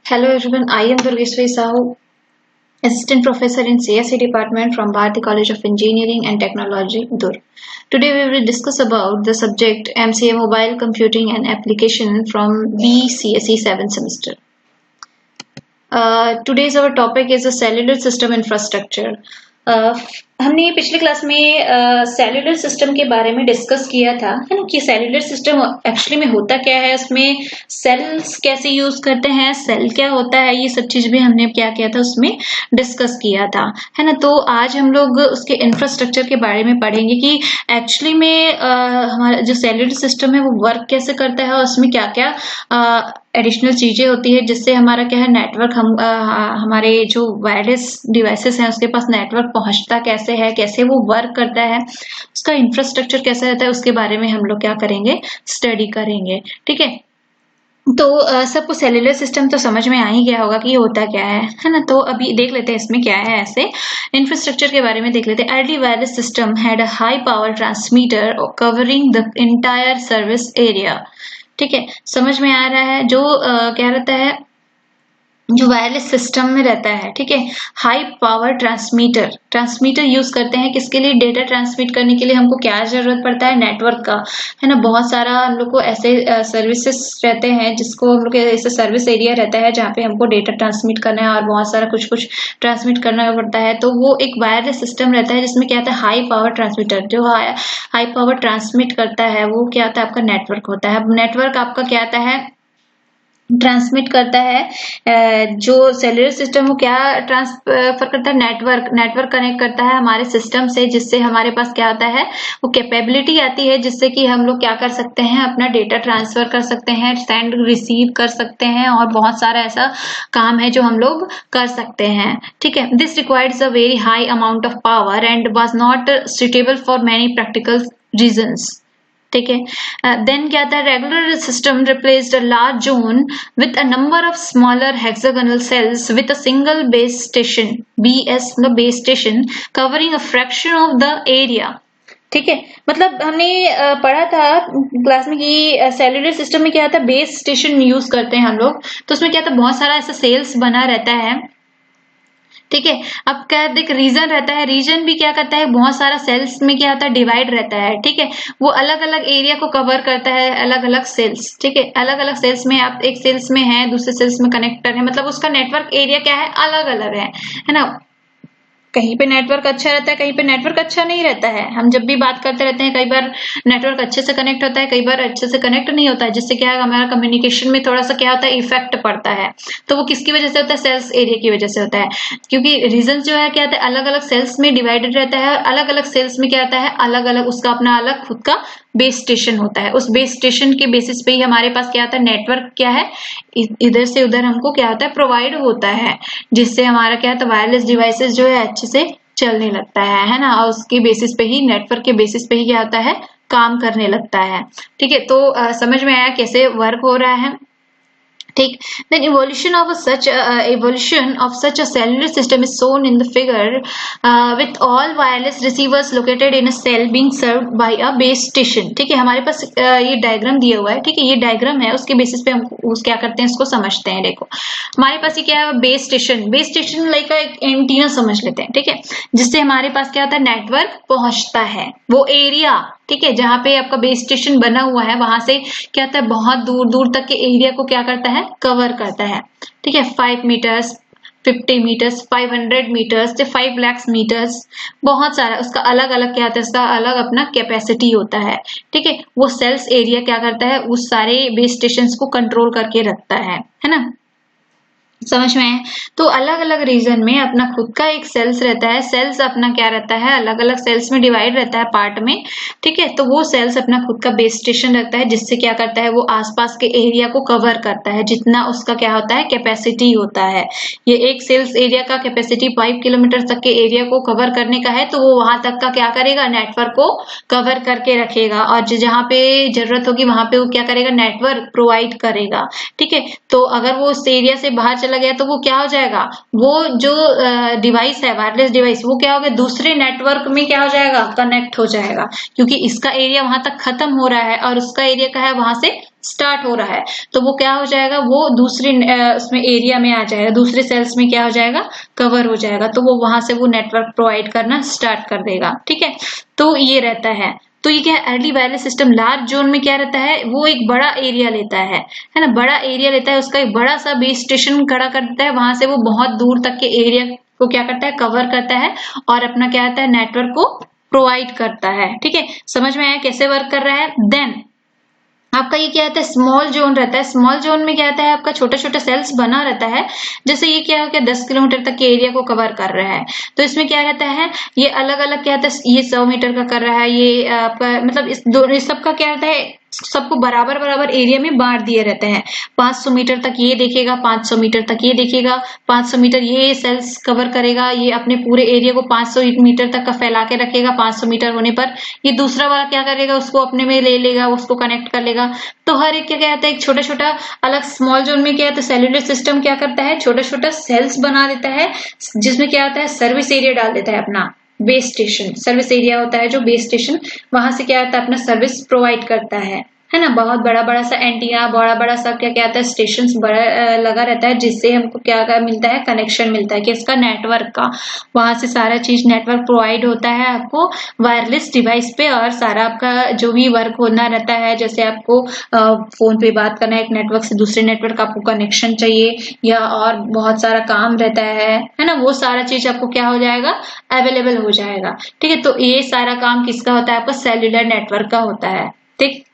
Hello everyone, I am Durgeshwari Sahu, Assistant Professor in CSE Department from Bharati College of Engineering and Technology, Dur. Today we will discuss about the subject MCA Mobile Computing and Application from BCSE 7th semester. Today's our topic is a cellular system infrastructure. हमने पिछले class में cellular system के बारे में discuss किया था, है ना, कि सेल्युलर सिस्टम एक्चुअली में होता क्या है, उसमें सेल्स कैसे यूज करते हैं, सेल क्या होता है, ये सब चीज भी हमने क्या किया था, उसमें डिस्कस किया था, है ना। तो आज हम लोग उसके इंफ्रास्ट्रक्चर के बारे में पढ़ेंगे कि एक्चुअली में हमारा जो सेल्युलर सिस्टम है वो वर्क कैसे करता है और उसमें क्या क्या एडिशनल चीजें होती है, जिससे हमारा क्या है नेटवर्क हमारे जो वायरलेस डिवाइसेस हैं उसके पास नेटवर्क पहुंचता कैसे है, कैसे वो वर्क करता है, उसका इंफ्रास्ट्रक्चर कैसा रहता है, उसके बारे में हम लोग क्या करेंगे, स्टडी करेंगे। ठीक है, तो सबको सेल्युलर सिस्टम तो समझ में आ ही गया होगा कि ये होता क्या है ना। तो अभी देख लेते हैं इसमें क्या है, ऐसे इंफ्रास्ट्रक्चर के बारे में देख लेते हैं। Early wireless system had a high power transmitter covering the entire service area. ठीक है, समझ में आ रहा है। जो क्या रहता है, जो वायरलेस सिस्टम में रहता है, ठीक है, हाई पावर ट्रांसमीटर यूज करते हैं किसके लिए, डेटा ट्रांसमिट करने के लिए हमको क्या जरूरत पड़ता है, नेटवर्क का, है ना। बहुत सारा हम लोग को ऐसे सर्विसेज रहते हैं जिसको हम लोग ऐसे सर्विस एरिया रहता है जहाँ पे हमको डेटा ट्रांसमिट करना है और बहुत सारा कुछ कुछ ट्रांसमिट करना पड़ता है। तो वो एक वायरलेस सिस्टम रहता है जिसमें क्या होता है, हाई पावर ट्रांसमीटर। जो हाई पावर ट्रांसमिट करता है वो क्या होता है, आपका नेटवर्क होता है। नेटवर्क आपका क्या आता है, ट्रांसमिट करता है। जो सेल्युलर सिस्टम वो क्या ट्रांसफर करता है, नेटवर्क कनेक्ट करता है हमारे सिस्टम से, जिससे हमारे पास क्या होता है, वो कैपेबिलिटी आती है जिससे कि हम लोग क्या कर सकते हैं, अपना डेटा ट्रांसफर कर सकते हैं, सेंड रिसीव कर सकते हैं और बहुत सारा ऐसा काम है जो हम लोग कर सकते हैं। ठीक है, this requires a very high amount of power and was not suitable for many practical reasons. ठीक है, देन क्या था, regular system replaced a large zone with a number of smaller hexagonal sales with a single base station, BS मतलब base station, covering a fraction of the area. ठीक है, मतलब हमने पढ़ा था क्लास में कि सेल्युलर सिस्टम में क्या होता है, बेस स्टेशन यूज करते हैं हम लोग। तो उसमें क्या था, बहुत सारा ऐसा सेल्स बना रहता है। ठीक है, अब क्या देख, रीजन रहता है, रीजन भी क्या करता है, बहुत सारा सेल्स में क्या होता है, डिवाइड रहता है। ठीक है, वो अलग अलग एरिया को कवर करता है, अलग अलग सेल्स। ठीक है, अलग अलग सेल्स में आप एक सेल्स में है, दूसरे सेल्स में कनेक्टर है, मतलब उसका नेटवर्क एरिया क्या है, अलग अलग है ना। कहीं पे नेटवर्क अच्छा रहता है, कहीं पे नेटवर्क अच्छा नहीं रहता है। हम जब भी बात करते रहते हैं, कई बार नेटवर्क अच्छे से कनेक्ट होता है, कई बार अच्छे से कनेक्ट नहीं होता है, जिससे क्या है, हमारा कम्युनिकेशन में थोड़ा सा क्या होता है, इफेक्ट पड़ता है। तो वो किसकी वजह से होता है, सेल्स एरिया की वजह से होता है, क्योंकि रीजन जो है क्या होता है, अलग अलग सेल्स में डिवाइडेड रहता है और अलग अलग सेल्स में क्या होता है, अलग अलग उसका अपना अलग खुद का बेस स्टेशन होता है। उस बेस स्टेशन के बेसिस पे ही हमारे पास क्या होता है, नेटवर्क क्या है, इधर से उधर हमको क्या होता है, प्रोवाइड होता है, जिससे हमारा क्या होता है, वायरलेस डिवाइसेस जो है अच्छे से चलने लगता है ना। और उसके बेसिस पे ही, नेटवर्क के बेसिस पे ही क्या होता है, काम करने लगता है। ठीक है, तो समझ में आया कैसे वर्क हो रहा है। ठीक, then evolution of such a cellular system is shown in the figure, with all wireless receivers located in a cell being served by a base station। ठीक है, हमारे पास ये डायग्राम दिया हुआ है। ठीक है, ये डायग्राम है, उसके बेसिस पे हम उस क्या करते हैं, इसको समझते हैं। देखो हमारे पास ये क्या है, बेस स्टेशन लाइक एक एंटीना समझ लेते हैं। ठीक है, जिससे हमारे पास क्या होता है, नेटवर्क पहुंचता है, वो एरिया। ठीक है, जहां पे आपका बेस स्टेशन बना हुआ है वहां से क्या होता है, बहुत दूर दूर तक के एरिया को क्या करता है, कवर करता है। ठीक है, 5 metres, 50 metres, 500 metres, 5 lakh metres, बहुत सारा उसका अलग अलग क्या होता है, उसका अलग अपना कैपेसिटी होता है। ठीक है, वो सेल्स एरिया क्या करता है, उस सारे बेस स्टेशन को कंट्रोल करके रखता है ना। समझ में है। तो अलग अलग रीजन में अपना खुद का एक सेल्स रहता है, सेल्स अपना क्या रहता है, अलग अलग सेल्स में डिवाइड रहता है पार्ट में। ठीक है, तो वो सेल्स अपना खुद का बेस स्टेशन रखता है, जिससे क्या करता है, वो आसपास के एरिया को कवर करता है, जितना उसका क्या होता है, कैपेसिटी होता है। ये एक सेल्स एरिया का कैपेसिटी 5 किलोमीटर तक के एरिया को कवर करने का है, तो वो वहां तक का क्या करेगा, नेटवर्क को कवर करके रखेगा, और जहां पे जरूरत होगी वहां पे वो क्या करेगा, नेटवर्क प्रोवाइड करेगा। ठीक है, तो अगर वो उस एरिया से बाहर चला गया तो वो क्या हो जाएगा, वो जो डिवाइस है, वायरलेस डिवाइस, वो क्या हो गया, दूसरे नेटवर्क में क्या हो जाएगा, कनेक्ट हो जाएगा, क्योंकि इसका एरिया वहां तक खत्म हो रहा है और उसका एरिया क्या है, वहां से स्टार्ट हो रहा है तो वो क्या हो जाएगा, वो दूसरे उसमें एरिया में आ जाएगा, दूसरे सेल्स में क्या हो जाएगा, कवर हो जाएगा, तो वो वहां से वो नेटवर्क प्रोवाइड करना स्टार्ट कर देगा। ठीक है, तो ये रहता है। तो ये क्या है, early wireless system large zone में क्या रहता है, वो एक बड़ा एरिया लेता है ना, बड़ा एरिया लेता है, उसका एक बड़ा सा बेस स्टेशन खड़ा कर देता है, वहां से वो बहुत दूर तक के एरिया को क्या करता है, कवर करता है और अपना क्या होता है, नेटवर्क को प्रोवाइड करता है। ठीक है, समझ में आया कैसे वर्क कर रहा है। देन आपका ये क्या आता है, स्मॉल जोन रहता है। स्मॉल जोन में क्या आता है, आपका छोटा छोटा सेल्स बना रहता है, जैसे ये क्या हो गया 10 किलोमीटर तक के एरिया को कवर कर रहा है, तो इसमें क्या रहता है, ये अलग अलग क्या आता है, ये 100 मीटर का कर रहा है, ये आपका मतलब इस सबका क्या रहता है, सबको बराबर बराबर एरिया में बांट दिए रहते हैं। 500 मीटर तक ये देखेगा, 500 मीटर तक ये देखेगा, 500 मीटर ये सेल्स कवर करेगा, ये अपने पूरे एरिया को 500 मीटर तक का फैला के रखेगा। 500 मीटर होने पर ये दूसरा वाला क्या करेगा, उसको अपने में ले लेगा, उसको कनेक्ट कर लेगा। तो हर एक क्या कहता है, एक छोटा छोटा अलग स्मॉल जोन में क्या है, तो सेल्यूलर सिस्टम क्या करता है, छोटा छोटा सेल्स बना देता है, जिसमें क्या होता है, सर्विस एरिया डाल देता है अपना, बेस स्टेशन सर्विस एरिया होता है जो बेस स्टेशन, वहां से क्या होता है, अपना सर्विस प्रोवाइड करता है ना। बहुत बड़ा बड़ा सा एंटीना, बड़ा बड़ा सा क्या क्या आता है, स्टेशन बड़ा लगा रहता है, जिससे हमको क्या मिलता है, कनेक्शन मिलता है कि इसका नेटवर्क का, वहां से सारा चीज नेटवर्क प्रोवाइड होता है आपको वायरलेस डिवाइस पे, और सारा आपका जो भी वर्क होना रहता है, जैसे आपको फोन पे बात करना है, एक नेटवर्क से दूसरे नेटवर्क आपको कनेक्शन चाहिए, या और बहुत सारा काम रहता है ना, वो सारा चीज आपको क्या हो जाएगा, अवेलेबल हो जाएगा। ठीक है, तो ये सारा काम किसका होता है, आपका सेल्यूलर नेटवर्क का होता है। ठीक,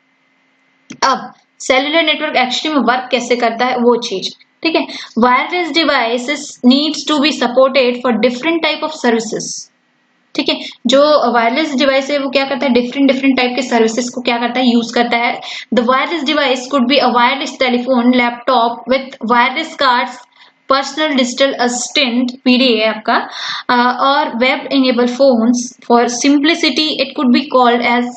अब सेल्यूलर नेटवर्क एक्चुअली में वर्क कैसे करता है वो चीज। ठीक है, wireless devices needs to be supported for different type of services. ठीक है, जो वायरलेस डिवाइस है वो क्या करता है, डिफरेंट डिफरेंट टाइप के सर्विसेज को क्या करता है, यूज करता है। The wireless device could be a wireless telephone, laptop with wireless cards, personal digital assistant PD है आपका, और web enable phones. For simplicity it could be called as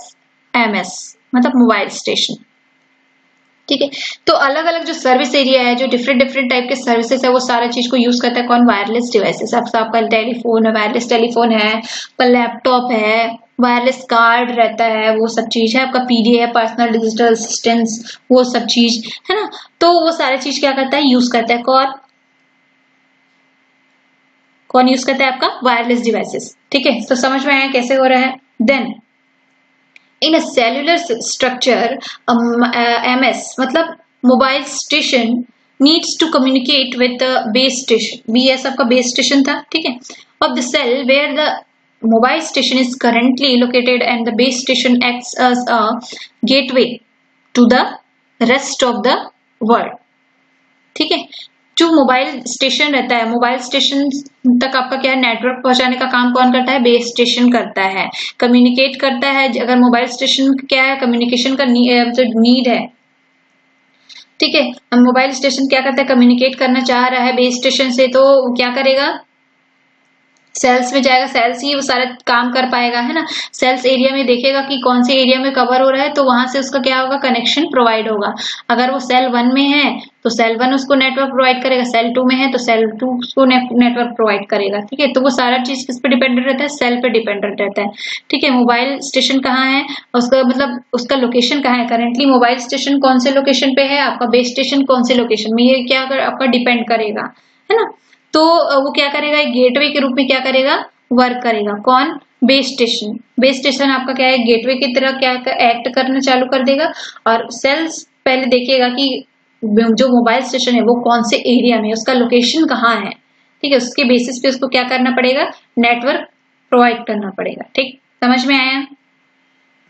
MS, मतलब मोबाइल स्टेशन। ठीक है, तो अलग अलग जो सर्विस एरिया है, जो डिफरेंट डिफरेंट टाइप के सर्विसेज है, वो सारा चीज को यूज करता है कौन, वायरलेस डिवाइसेस। आपका टेलीफोन है, वायरलेस टेलीफोन है, आपका लैपटॉप है, वायरलेस कार्ड रहता है, वो सब चीज है, आपका पीडी है, पर्सनल डिजिटल असिस्टेंस, वो सब चीज है ना। तो वो सारी चीज क्या करता है, यूज करता है कौन यूज करता है, आपका वायरलेस डिवाइसेस। ठीक है, तो समझ में आया कैसे हो रहा है। Then in a cellular structure, MS मतलब mobile station needs to communicate with the base station। BS आपका base station था, ठीक है, of the cell where the mobile station is currently located, and the base station acts as a gateway to the rest of the world। ठीक है, जो mobile station रहता है, mobile station तक आपका क्या है, नेटवर्क पहुंचाने का काम कौन करता है, बेस स्टेशन करता है, कम्युनिकेट करता है। अगर मोबाइल स्टेशन क्या है, कम्युनिकेशन का नीड है, ठीक है, मोबाइल स्टेशन क्या करता है, कम्युनिकेट करना चाह रहा है बेस स्टेशन से, तो क्या करेगा, सेल्स में जाएगा, सेल्स ही वो सारा काम कर पाएगा, है ना। सेल्स एरिया में देखेगा कि कौन से एरिया में कवर हो रहा है, तो वहां से उसका क्या होगा, कनेक्शन प्रोवाइड होगा। अगर वो सेल 1 में है तो सेल 1 उसको नेटवर्क प्रोवाइड करेगा, सेल 2 में है तो सेल 2 उसको नेटवर्क प्रोवाइड करेगा। ठीक है, तो वो सारा चीज किस पे डिपेंडेंट रहता है, सेल पे डिपेंडेंट रहता है। ठीक है, मोबाइल स्टेशन कहाँ है, उसका मतलब उसका लोकेशन कहाँ है, करेंटली मोबाइल स्टेशन कौन से लोकेशन पे है, आपका बेस स्टेशन कौन से लोकेशन में, ये क्या आपका डिपेंड करेगा, है ना। तो वो क्या करेगा, एक गेटवे के रूप में क्या करेगा, वर्क करेगा। कौन, बेस स्टेशन। बेस स्टेशन आपका क्या है, गेटवे की तरह क्या एक्ट करना चालू कर देगा, और सेल्स पहले देखेगा कि जो मोबाइल स्टेशन है वो कौन से एरिया में, उसका लोकेशन कहाँ है। ठीक है, उसके बेसिस पे उसको क्या करना पड़ेगा, नेटवर्क प्रोवाइड करना पड़ेगा। ठीक, समझ में आया।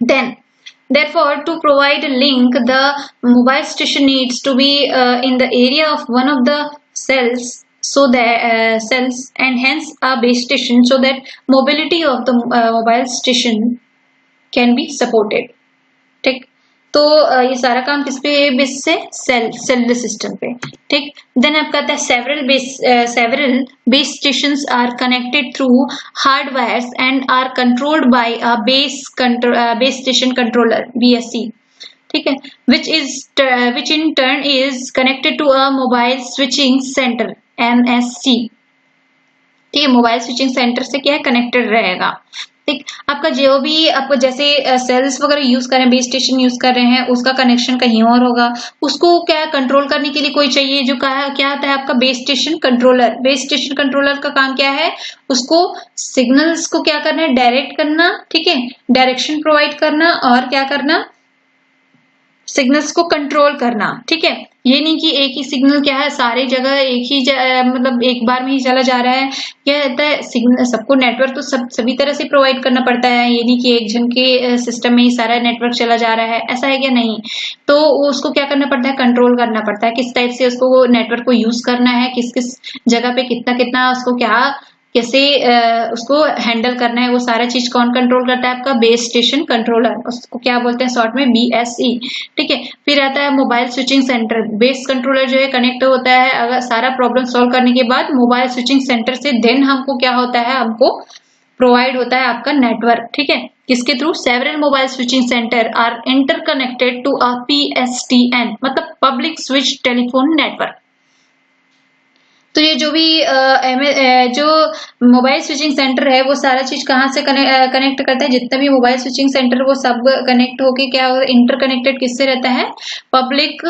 Then therefore to provide a link, the mobile station needs to be in the area of one of the cells, so that cells, and hence a base station, so that mobility of the mobile station can be supported। ठीक, तो ये सारा काम किस पे base से, cellular system पे। ठीक, देन आपका आता है several base stations are connected through hard wires and are controlled by a base station controller, BSC। ठीक है, which in turn is connected to a mobile switching center, MSC। ठीक है, mobile switching centre से क्या है, connected रहेगा। ठीक, आपका जो भी आप जैसे सेल्स वगैरह यूज कर रहे हैं, बेस स्टेशन यूज कर रहे हैं, उसका कनेक्शन कहीं और होगा, उसको क्या कंट्रोल करने के लिए कोई चाहिए, जो क्या आता है आपका base station controller. Base station controller का काम क्या है, उसको सिग्नल्स को क्या करना है, डायरेक्ट करना, ठीक है, डायरेक्शन प्रोवाइड करना, और क्या करना, सिग्नल्स को कंट्रोल करना। ठीक है, ये नहीं कि एक ही सिग्नल क्या है सारी जगह एक ही मतलब एक बार में ही चला जा रहा है। क्या रहता है, सिग्नल सबको नेटवर्क तो सभी तरह से प्रोवाइड करना पड़ता है, ये नहीं कि एक जन के सिस्टम में ही सारा नेटवर्क चला जा रहा है, ऐसा है क्या, नहीं। तो उसको क्या करना पड़ता है, कंट्रोल करना पड़ता है, किस टाइप से उसको नेटवर्क को यूज करना है, किस किस जगह पे कितना कितना उसको क्या कैसे उसको हैंडल करना है, वो सारा चीज कौन कंट्रोल करता है, आपका बेस स्टेशन कंट्रोलर, उसको क्या बोलते हैं शॉर्ट में, BSE। ठीक है, फिर आता है mobile switching centre. Base controller जो है कनेक्ट होता है अगर सारा प्रॉब्लम सॉल्व करने के बाद मोबाइल स्विचिंग सेंटर से, देन हमको क्या होता है, हमको प्रोवाइड होता है आपका नेटवर्क। ठीक है, किसके through, several mobile switching center are interconnected to a PSTN, मतलब पब्लिक स्विच टेलीफोन नेटवर्क। तो ये जो भी जो मोबाइल स्विचिंग सेंटर है वो सारा चीज कहाँ से कनेक्ट करता है, जितना भी मोबाइल स्विचिंग सेंटर वो सब कनेक्ट होके क्या इंटरकनेक्टेड किससे रहता है, public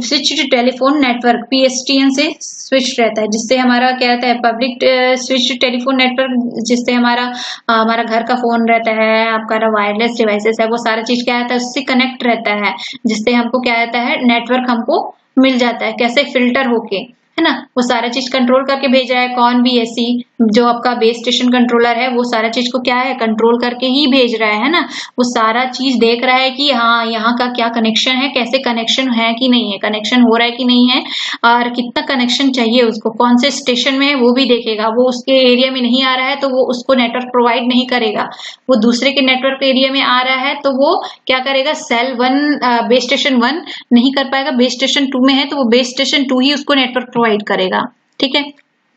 switch telephone network PSTN से स्विच रहता है, जिससे हमारा क्या रहता है, पब्लिक स्विच टेलीफोन नेटवर्क, जिससे हमारा घर का फोन रहता है, आपका वायरलेस डिवाइसेस है, वो सारा चीज क्या रहता है, उससे कनेक्ट रहता है, जिससे हमको क्या रहता है, नेटवर्क हमको मिल जाता है, कैसे, फिल्टर होके, है ना, वो सारा चीज कंट्रोल करके भेज रहा है। कौन, BSE जो आपका बेस स्टेशन कंट्रोलर है, वो सारा चीज को क्या है, कंट्रोल करके ही भेज रहा है ना, वो सारा चीज देख रहा है कि हाँ यहाँ का क्या कनेक्शन है, कैसे कनेक्शन है कि नहीं है, कनेक्शन हो रहा है कि नहीं है, और कितना कनेक्शन चाहिए उसको, कौन से स्टेशन में है वो भी देखेगा। वो उसके एरिया में नहीं आ रहा है तो वो उसको नेटवर्क प्रोवाइड नहीं करेगा, वो दूसरे के नेटवर्क एरिया में आ रहा है तो वो क्या करेगा, सेल 1 बेस स्टेशन 1 नहीं कर पाएगा, बेस स्टेशन 2 में है तो वो बेस स्टेशन 2 ही उसको नेटवर्क प्रोवाइड करेगा। ठीक है,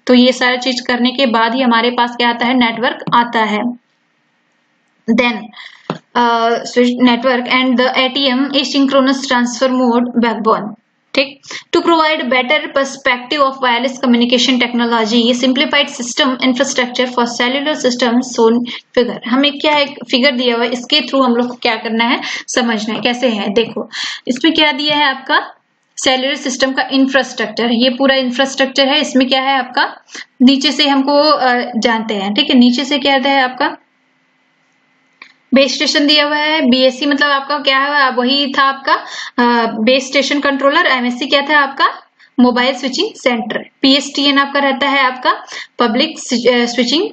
तो ये सारा चीज करने के बाद ही हमारे पास क्या आता है, नेटवर्क आता है। Then switch network and the ATM asynchronous transfer mode backbone। ठीक, to provide better perspective of wireless communication technology, ये simplified system infrastructure for cellular system shown figure. हमें क्या है, फिगर दिया हुआ है, इसके थ्रू हम लोग को क्या करना है, समझना है कैसे है। देखो इसमें क्या दिया है आपका, सेल्युलर सिस्टम का इंफ्रास्ट्रक्चर, ये पूरा इंफ्रास्ट्रक्चर है, इसमें क्या है आपका, नीचे से हमको जानते हैं। ठीक है, नीचे से क्या है आपका, बेस स्टेशन दिया हुआ है, BSE मतलब आपका क्या है, वही था आपका बेस स्टेशन कंट्रोलर, MSC क्या था आपका, मोबाइल स्विचिंग सेंटर, PSTN आपका रहता है आपका पब्लिक स्विचिंग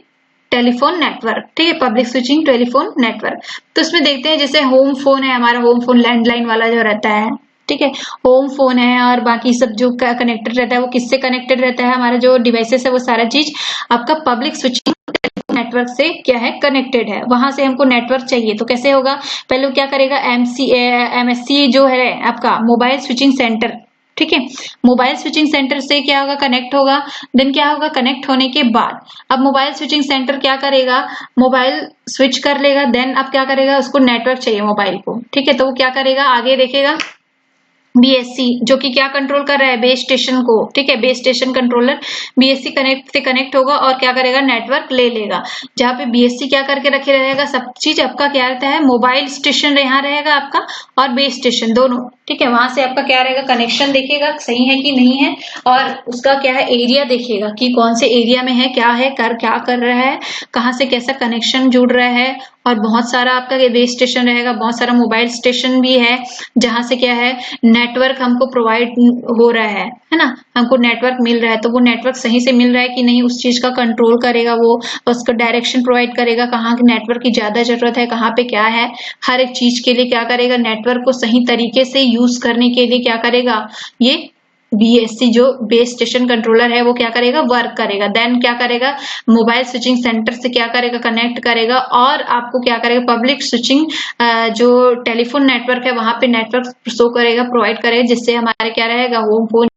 टेलीफोन नेटवर्क। ठीक है, पब्लिक स्विचिंग टेलीफोन नेटवर्क। तो इसमें देखते हैं जैसे होम फोन है, हमारा होम फोन लैंडलाइन वाला जो रहता है, ठीक है, होम फोन है, और बाकी सब जो कनेक्टेड रहता है वो किससे कनेक्टेड रहता है, हमारा जो डिवाइसेस है वो सारा चीज आपका पब्लिक स्विचिंग नेटवर्क से क्या है, कनेक्टेड है। वहां से हमको नेटवर्क चाहिए तो कैसे होगा, पहले क्या करेगा, MSC जो है आपका मोबाइल स्विचिंग सेंटर, ठीक है, मोबाइल स्विचिंग सेंटर से क्या होगा, कनेक्ट होगा। देन क्या होगा, कनेक्ट होने के बाद अब मोबाइल स्विचिंग सेंटर क्या करेगा, मोबाइल स्विच कर लेगा। देन अब क्या करेगा, उसको नेटवर्क चाहिए मोबाइल को, ठीक है, तो वो क्या करेगा, आगे देखेगा BSC जो कि क्या कंट्रोल कर रहा है, बेस स्टेशन को। ठीक है, base station controller BSC connect से कनेक्ट होगा और क्या करेगा, नेटवर्क ले लेगा। जहाँ पे BSC क्या करके रखे रहेगा, सब चीज आपका क्या रहता है, मोबाइल स्टेशन यहाँ रहेगा आपका और बेस स्टेशन दोनों। ठीक है, वहां से आपका क्या रहेगा, कनेक्शन देखेगा सही है कि नहीं है, और उसका क्या है, एरिया देखेगा कि कौन से एरिया में है, क्या है, क्या कर रहा है, कहाँ से कैसा कनेक्शन जुड़ रहा है। और बहुत सारा आपका बेस स्टेशन रहेगा, बहुत सारा मोबाइल स्टेशन भी है जहां से क्या है, नेटवर्क हमको प्रोवाइड हो रहा है ना, हमको नेटवर्क मिल रहा है। तो वो नेटवर्क सही से मिल रहा है कि नहीं, उस चीज का कंट्रोल करेगा वो, उसका डायरेक्शन प्रोवाइड करेगा, कहाँ नेटवर्क की ज्यादा जरूरत है, कहाँ पे क्या है, हर एक चीज के लिए क्या करेगा, नेटवर्क को सही तरीके से यूज करने के लिए क्या करेगा, ये BSC जो बेस स्टेशन कंट्रोलर है वो क्या करेगा, वर्क करेगा। देन क्या करेगा, मोबाइल स्विचिंग सेंटर से क्या करेगा, कनेक्ट करेगा, और आपको क्या करेगा, पब्लिक स्विचिंग जो टेलीफोन नेटवर्क है वहां पे नेटवर्क शो करेगा, प्रोवाइड करेगा, जिससे हमारे क्या रहेगा, होम फोन